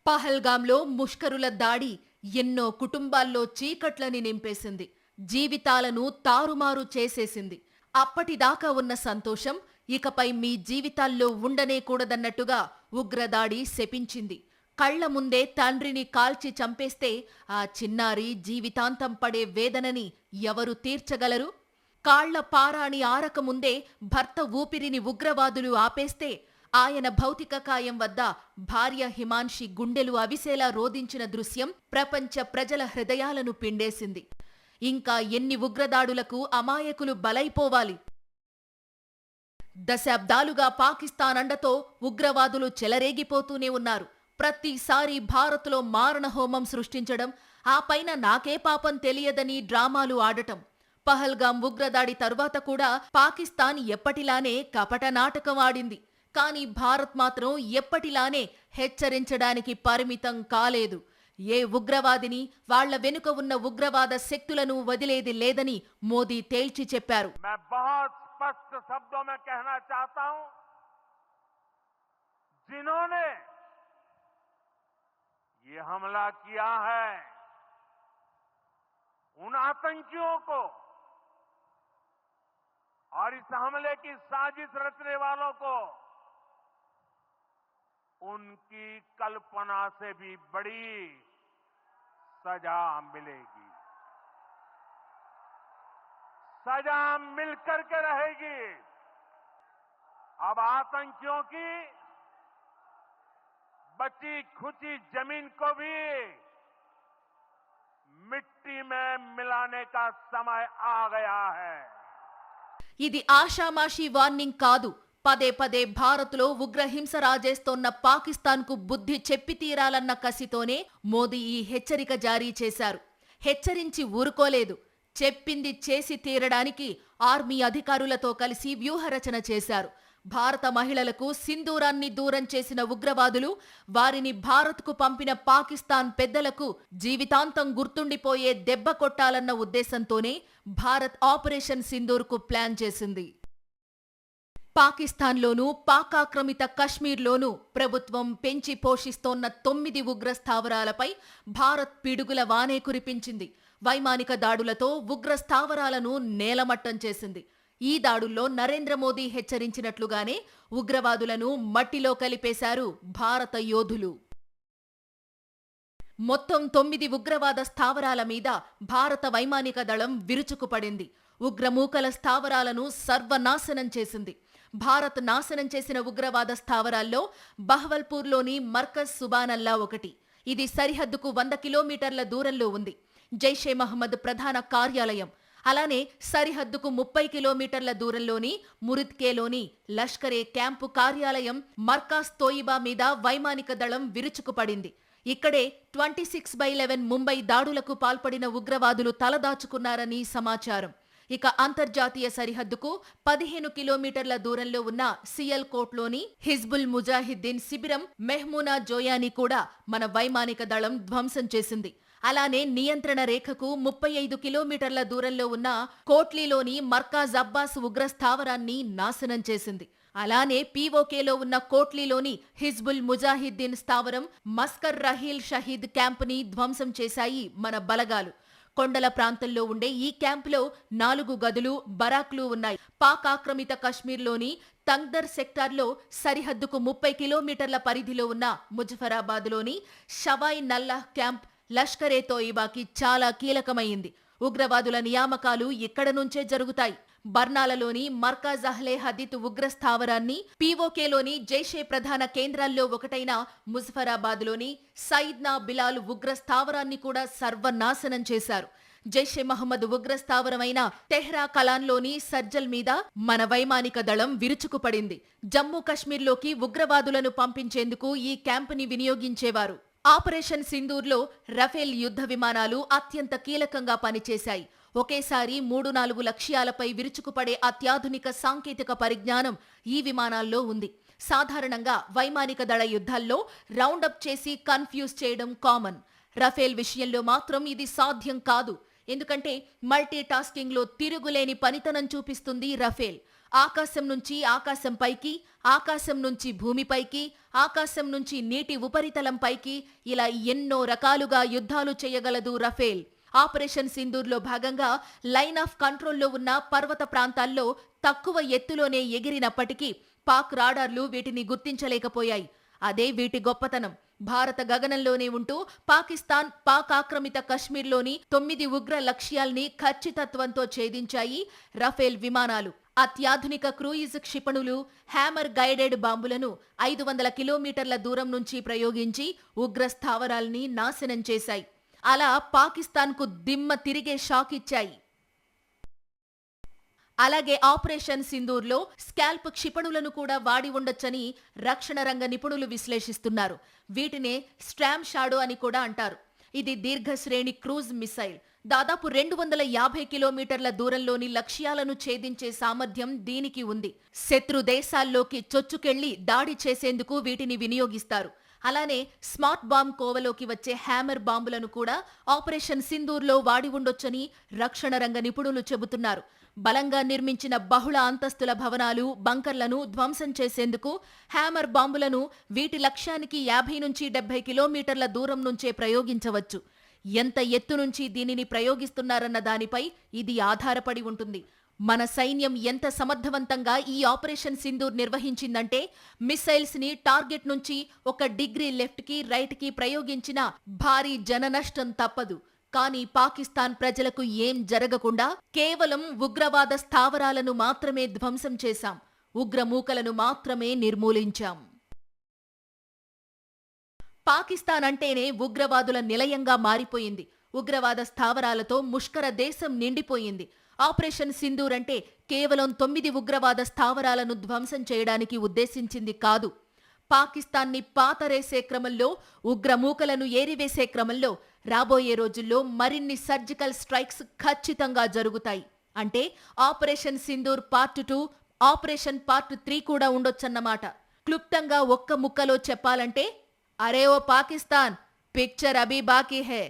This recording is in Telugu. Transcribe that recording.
పహల్గాంలో ముష్కరుల దాడి ఎన్నో కుటుంబాల్లో చీకట్లని నింపేసింది. జీవితాలను తారుమారు చేసేసింది. అప్పటిదాకా ఉన్న సంతోషం ఇకపై మీ జీవితాల్లో ఉండనే కూడదన్నట్టుగా ఉగ్రదాడి శపించింది. కళ్ల ముందే తండ్రిని కాల్చి చంపేస్తే ఆ చిన్నారి జీవితాంతం పడే వేదనని ఎవరు తీర్చగలరు? కాళ్ల పారాణి ఆరకముందే భర్త ఊపిరిని ఉగ్రవాదులు ఆపేస్తే ఆయన భౌతిక కాయం వద్ద భార్య హిమాన్షి గుండెలు అవిసేలా రోదించిన దృశ్యం ప్రపంచ ప్రజల హృదయాలను పిండేసింది. ఇంకా ఎన్ని ఉగ్రదాడులకు అమాయకులు బలైపోవాలి? దశాబ్దాలుగా పాకిస్తాన్ అండతో ఉగ్రవాదులు చెలరేగిపోతూనే ఉన్నారు. ప్రతిసారి భారత్లో మారణహోమం సృష్టించడం, ఆ పైన నాకే పాపం తెలియదని డ్రామాలు ఆడటం. పహల్గాం ఉగ్రదాడి తరువాత కూడా పాకిస్తాన్ ఎప్పటిలానే కపట నాటకం ఆడింది. కానీ భారత్ మాత్రం ఎప్పటిలానే హెచ్చరించడానికి పరిమితం కాలేదు. ఏ ఉగ్రవాదిని, వాళ్ల వెనుక ఉన్న ఉగ్రవాద శక్తులను వదిలేది లేదని మోదీ తేల్చి చెప్పారు. ये हमला किया है उन आतंकियों को और इस हमले की साजिश रचने वालों को उनकी कल्पना से भी बड़ी सजा मिलेगी. सजा मिलकर के रहेगी. अब आतंकियों की बची खुची जमीन को भी मिट्टी में मिलाने का समय आ गया है. ఇది ఆషామాషీ వార్నింగ్ కాదు. పదే పదే భారత్లో ఉగ్రహింస రాజేస్తోన్న పాకిస్తాన్కు బుద్ధి చెప్పి తీరాలన్న కసితోనే మోదీ ఈ హెచ్చరిక జారీ చేశారు. హెచ్చరించి ఊరుకోలేదు. చెప్పింది చేసి తీరడానికి ఆర్మీ అధికారులతో కలిసి వ్యూహరచన చేశారు. భారత మహిళలకు సింధూరాన్ని దూరం చేసిన ఉగ్రవాదులు, వారిని భారత్కు పంపిన పాకిస్తాన్ పెద్దలకు జీవితాంతం గుర్తుండిపోయే దెబ్బ కొట్టాలన్న ఉద్దేశంతోనే భారత్ ఆపరేషన్ సింధూర్కు ప్లాన్ చేసింది. పాకిస్తాన్లోనూ, పాకాక్రమిత కశ్మీర్లోనూ ప్రభుత్వం పెంచి పోషిస్తోన్న 9 ఉగ్ర స్థావరాలపై భారత్ పిడుగుల వానే కురిపించింది. వైమానిక దాడులతో ఉగ్ర స్థావరాలను నేలమట్టం చేసింది. ఈ దాడుల్లో నరేంద్ర మోదీ హెచ్చరించినట్లుగానే ఉగ్రవాదులను మట్టిలో కలిపేశారు భారత యోధులు. మొత్తం 9 ఉగ్రవాద స్థావరాల మీద భారత వైమానిక దళం విరుచుకుపడింది. ఉగ్రమూకల స్థావరాలను సర్వనాశనం చేసింది. భారత్ నాశనం చేసిన ఉగ్రవాద స్థావరాల్లో బహవల్పూర్లోని మర్కజ్ సుబానల్లా ఒకటి. ఇది సరిహద్దుకు 100 కిలోమీటర్ల దూరంలో ఉంది. జైషే మహమ్మద్ ప్రధాన కార్యాలయం. అలానే సరిహద్దుకు 30 కిలోమీటర్ల దూరంలోని మురిద్కేలోని లష్కరే క్యాంపు కార్యాలయం మర్కాజ్ తోయిబా మీద వైమానిక దళం విరుచుకుపడింది. ఇక్కడే 26/11 ముంబై దాడులకు పాల్పడిన ఉగ్రవాదులు తలదాచుకున్నారని సమాచారం. ఇక అంతర్జాతీయ సరిహద్దుకు 15 కిలోమీటర్ల దూరంలో ఉన్న సియల్కోట్లోని హిజ్బుల్ ముజాహిద్దీన్ శిబిరం మెహ్మూనా జోయాని కూడా మన వైమానిక దళం ధ్వంసం చేసింది. అలానే నియంత్రణ రేఖకు 35 కిలోమీటర్ల దూరంలో ఉన్న కోట్లీలోని మర్కాజ్ అబ్బాస్ ఉగ్రస్థావరాన్ని నాశనం చేసింది. అలానే పీఓకేలో ఉన్న కోట్లీలోని హిజ్బుల్ ముజాహిద్దీన్ స్థావరం మస్కర్ రహీల్ షహీద్ క్యాంపుని ధ్వంసం చేశాయి మన బలగాలు. కొండల ప్రాంతంలో ఉండే ఈ క్యాంపులో 4 గదులు, బరాక్లు ఉన్నాయి. పాక్ ఆక్రమిత కశ్మీర్లోని తంగ్దర్ సెక్టార్లో సరిహద్దుకు 30 కిలోమీటర్ల పరిధిలో ఉన్న ముజఫరాబాద్లోని షవాయ్ నల్లాహ్ క్యాంప్ లష్కరే తోయిబాకి చాలా కీలకమైంది. ఉగ్రవాదుల నియామకాలు ఇక్కడ నుంచే జరుగుతాయి. బర్నాలలోని మర్కాజ్ అహ్లే హదీత్ ఉగ్రస్థావరాన్ని, పీఓకేలోని జైషే ప్రధాన కేంద్రాల్లో ఒకటైన ముజఫరాబాద్లోని సయిద్నా బిలాల్ ఉగ్రస్థావరాన్ని కూడా సర్వనాశనం చేశారు. జైషే మహమ్మద్ ఉగ్రస్థావరమైన తెహ్రా కలాన్లోని సర్జల్ మీద మన వైమానిక దళం విరుచుకుపడింది. జమ్మూ కశ్మీర్లోకి ఉగ్రవాదులను పంపించేందుకు ఈ క్యాంపుని వినియోగించేవారు. ఆపరేషన్ సింధూర్లో రఫేల్ యుద్ధ విమానాలు అత్యంత కీలకంగా పనిచేశాయి. ఒకేసారి 3-4 లక్ష్యాలపై విరుచుకుపడే అత్యాధునిక సాంకేతిక పరిజ్ఞానం ఈ విమానాల్లో ఉంది. సాధారణంగా వైమానిక దళ యుద్ధాల్లో రౌండప్ చేసి కన్ఫ్యూజ్ చేయడం కామన్. రఫేల్ విషయంలో మాత్రం ఇది సాధ్యం కాదు. ఎందుకంటే మల్టీ టాస్కింగ్లో తిరుగులేని పనితనం చూపిస్తుంది రఫేల్. ఆకాశం నుంచి ఆకాశం పైకి, ఆకాశం నుంచి భూమిపైకి, ఆకాశం నుంచి నీటి ఉపరితలం పైకి ఇలా ఎన్నో రకాలుగా యుద్ధాలు చేయగలదు రఫేల్. ఆపరేషన్ సింధూర్లో భాగంగా లైన్ ఆఫ్ కంట్రోల్లో ఉన్న పర్వత ప్రాంతాల్లో తక్కువ ఎత్తులోనే ఎగిరినప్పటికీ పాక్ రాడార్లు వీటిని గుర్తించలేకపోయాయి. అదే వీటి గొప్పతనం. భారత గగనంలోనే ఉంటూ పాకిస్తాన్ పాక్ ఆక్రమిత కశ్మీర్లోని 9 ఉగ్ర లక్ష్యాల్ని ఖచ్చితత్వంతో ఛేదించాయి రఫేల్ విమానాలు. అత్యాధునిక క్రూయిజ్ క్షిపణులు, హ్యామర్ గైడెడ్ బాంబులను 500 కిలోమీటర్ల దూరం నుంచి ప్రయోగించి ఉగ్ర స్థావరాల్ని నాశనం చేశాయి. అలా పాకిస్తాన్కు దిమ్మ తిరిగే షాక్ ఇచ్చాయి. అలాగే ఆపరేషన్ సింధూర్లో స్కాల్ప్ క్షిపణులను కూడా వాడి ఉండొచ్చని రక్షణ రంగ నిపుణులు విశ్లేషిస్తున్నారు. వీటినే స్ట్రామ్ షాడో అని కూడా అంటారు. ఇది దీర్ఘశ్రేణి క్రూజ్ మిసైల్. దాదాపు 250 కిలోమీటర్ల దూరంలోని లక్ష్యాలను ఛేదించే సామర్థ్యం దీనికి ఉంది. శత్రు దేశాల్లోకి చొచ్చుకెళ్లి దాడి చేసేందుకు వీటిని వినియోగిస్తారు. అలానే స్మార్ట్ బాంబ్ కోవలోకి వచ్చే హ్యామర్ బాంబులను కూడా ఆపరేషన్ సింధూర్లో వాడి ఉండొచ్చని రక్షణ రంగ నిపుణులు చెబుతున్నారు. బలంగా నిర్మించిన బహుళ అంతస్తుల భవనాలు, బంకర్లను ధ్వంసం చేసేందుకు హ్యామర్ బాంబులను వీటి లక్ష్యానికి 50 నుంచి 70 కిలోమీటర్ల దూరం నుంచే ప్రయోగించవచ్చు. ఎంత ఎత్తు నుంచి దీనిని ప్రయోగిస్తున్నారన్న దానిపై ఇది ఆధారపడి ఉంటుంది. మన సైన్యం ఎంత సమర్థవంతంగా ఈ ఆపరేషన్ సింధూర్ నిర్వహించిందంటే మిసైల్స్ ని టార్గెట్ నుంచి 1 డిగ్రీ లెఫ్ట్ కి రైట్ కి ప్రయోగించిన భారీ జననష్టం తప్పదు. కానీ పాకిస్తాన్ ప్రజలకు ఏం జరగకుండా కేవలం ఉగ్రవాద స్థావరాలను మాత్రమే ధ్వంసం చేశాం. ఉగ్రమూకలను మాత్రమే నిర్మూలించాం. పాకిస్తాన్ అంటేనే ఉగ్రవాదుల నిలయంగా మారిపోయింది. ఉగ్రవాద స్థావరాలతో ముష్కర దేశం నిండిపోయింది. ఆపరేషన్ సింధూర్ అంటే కేవలం 9 ఉగ్రవాద స్థావరాలను ధ్వంసం చేయడానికి ఉద్దేశించింది కాదు. పాకిస్తాన్ని పాతరేసే క్రమంలో, ఉగ్రమూకలను ఏరివేసే క్రమంలో రాబోయే రోజుల్లో మరిన్ని సర్జికల్ స్ట్రైక్స్ ఖచ్చితంగా జరుగుతాయి. అంటే operation Sindoor part 2, operation part 3 కూడా ఉండొచ్చన్నమాట. క్లుప్తంగా ఒక్క ముక్కలో చెప్పాలంటే, అరే ఓ పాకిస్తాన్, పిక్చర్ అభీ బాకీ హై.